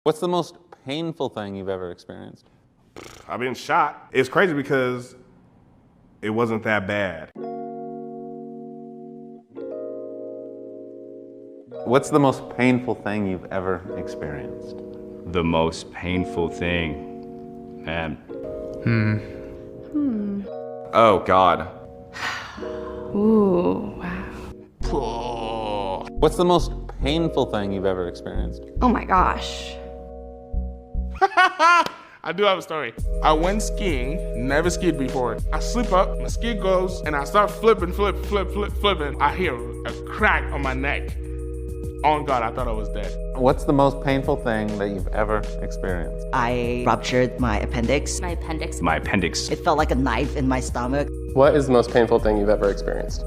What's the most painful thing you've ever experienced? I've been shot. It's crazy because it wasn't that bad. What's the most painful thing you've ever experienced? The most painful thing, man. Oh, God. Ooh, wow. What's the most painful thing you've ever experienced? Oh my gosh. I do have a story. I went skiing, never skied before. I slip up, my ski goes, and I start flipping. I hear a crack on my neck. Oh God, I thought I was dead. What's the most painful thing that you've ever experienced? I ruptured my appendix. My appendix. My appendix. It felt like a knife in my stomach. What is the most painful thing you've ever experienced?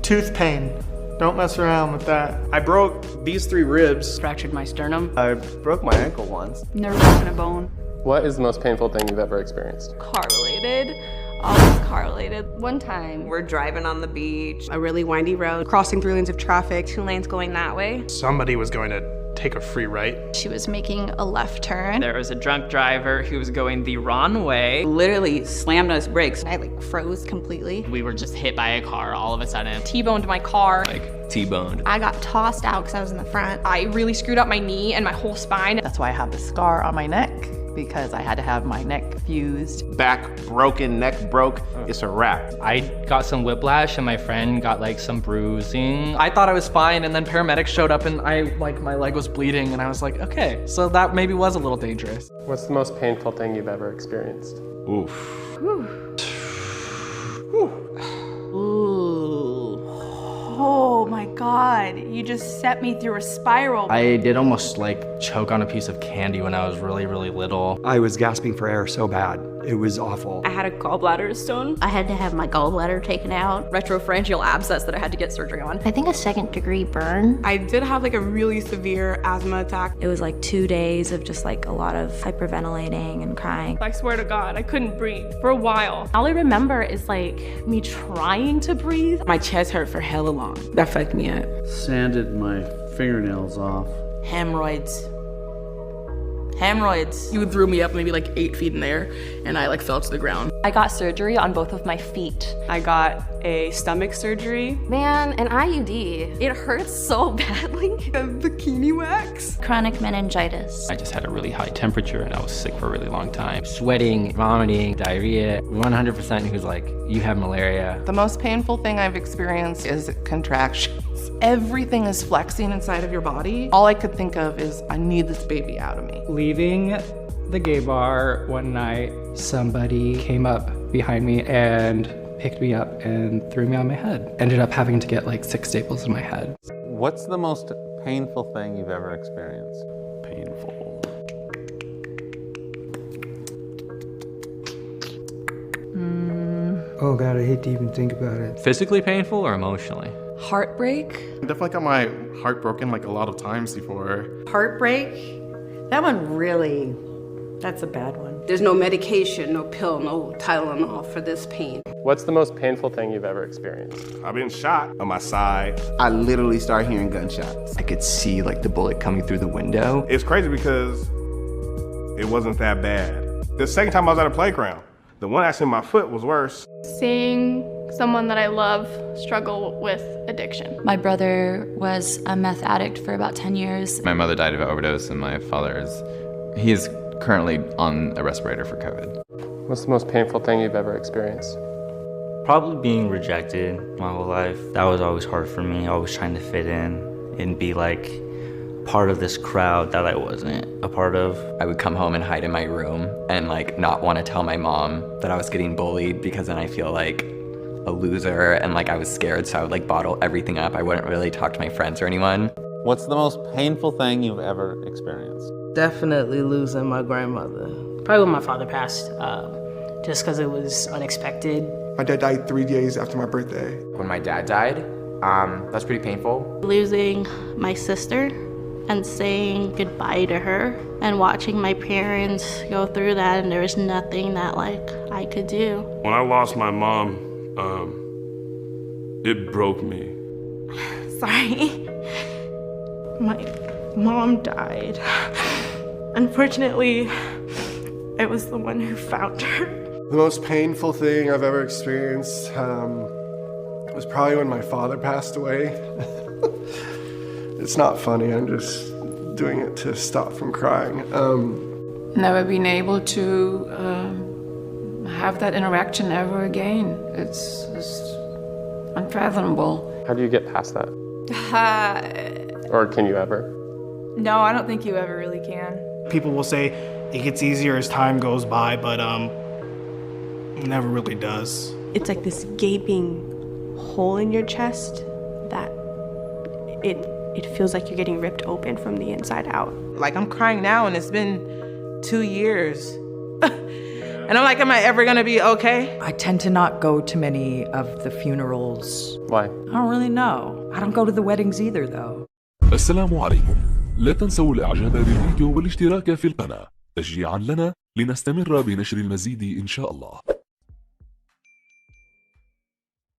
Tooth pain. Don't mess around with that. I broke these 3 ribs. Fractured my sternum. I broke my ankle once. Never broken a bone. What is the most painful thing you've ever experienced? Car related. Always car related. One time, we're driving on the beach. A really windy road, crossing 3 lanes of traffic. 2 lanes going that way. Somebody was going to take a free right. She was making a left turn. There was a drunk driver who was going the wrong way. Literally slammed on his brakes. I froze completely. We were just hit by a car all of a sudden. T-boned my car. Like, T-boned. I got tossed out because I was in the front. I really screwed up my knee and my whole spine. That's why I have the scar on my neck, because I had to have my neck fused. Back broken, neck broke, it's a wrap. I got some whiplash and my friend got like some bruising. I thought I was fine, and then paramedics showed up and my leg was bleeding, and I was like, okay, so that maybe was a little dangerous. What's the most painful thing you've ever experienced? Oof. Oh my God, you just set me through a spiral. I did almost like choke on a piece of candy when I was really, really little. I was gasping for air so bad. It was awful. I had a gallbladder stone. I had to have my gallbladder taken out. Retropharyngeal abscess that I had to get surgery on. I think a 2nd-degree burn. I did have like a really severe asthma attack. It was like 2 days of just like a lot of hyperventilating and crying. I swear to God, I couldn't breathe for a while. All I remember is like me trying to breathe. My chest hurt for hella long. That fucked me up. Sanded my fingernails off. Hemorrhoids. You threw me up maybe like 8 feet in the air, and I like fell to the ground. I got surgery on both of my feet. I got a stomach surgery. Man, an IUD. It hurts so badly. A bikini wax. Chronic meningitis. I just had a really high temperature and I was sick for a really long time. Sweating, vomiting, diarrhea. 100% he was like, you have malaria. The most painful thing I've experienced is contractions. Everything is flexing inside of your body. All I could think of is, I need this baby out of me. Leaving the gay bar one night, somebody came up behind me and picked me up and threw me on my head. Ended up having to get like 6 staples in my head. What's the most painful thing you've ever experienced? Painful. Oh God, I hate to even think about it. Physically painful or emotionally? Heartbreak. I definitely got my heart broken like a lot of times before. Heartbreak? That one really, that's a bad one. There's no medication, no pill, no Tylenol for this pain. What's the most painful thing you've ever experienced? I've been shot on my side. I literally started hearing gunshots. I could see like the bullet coming through the window. It's crazy because it wasn't that bad. The second time I was at a playground, the one actually my foot was worse. Seeing someone that I love struggle with addiction. My brother was a meth addict for about 10 years. My mother died of an overdose and my father he is currently on a respirator for COVID. What's the most painful thing you've ever experienced? Probably being rejected my whole life. That was always hard for me, always trying to fit in and be like part of this crowd that I wasn't a part of. I would come home and hide in my room and like not want to tell my mom that I was getting bullied because then I feel like a loser and like I was scared, so I would like bottle everything up. I wouldn't really talk to my friends or anyone. What's the most painful thing you've ever experienced? Definitely losing my grandmother. Probably when my father passed, just because it was unexpected. My dad died 3 days after my birthday. When my dad died, that's pretty painful. Losing my sister and saying goodbye to her and watching my parents go through that, and there was nothing that like I could do. When I lost my mom, it broke me. Sorry. Mom died. Unfortunately, I was the one who found her. The most painful thing I've ever experienced was probably when my father passed away. It's not funny, I'm just doing it to stop from crying. Never been able to have that interaction ever again. It's just unfathomable. How do you get past that? Or can you ever? No, I don't think you ever really can. People will say it gets easier as time goes by, but it never really does. It's like this gaping hole in your chest that it feels like you're getting ripped open from the inside out. Like I'm crying now and it's been 2 years. And I'm like, am I ever gonna be okay? I tend to not go to many of the funerals. Why? I don't really know. I don't go to the weddings either though. السلام عليكم. لا تنسوا الاعجاب بالفيديو والاشتراك في القناة تشجيعا لنا لنستمر بنشر المزيد إن شاء الله.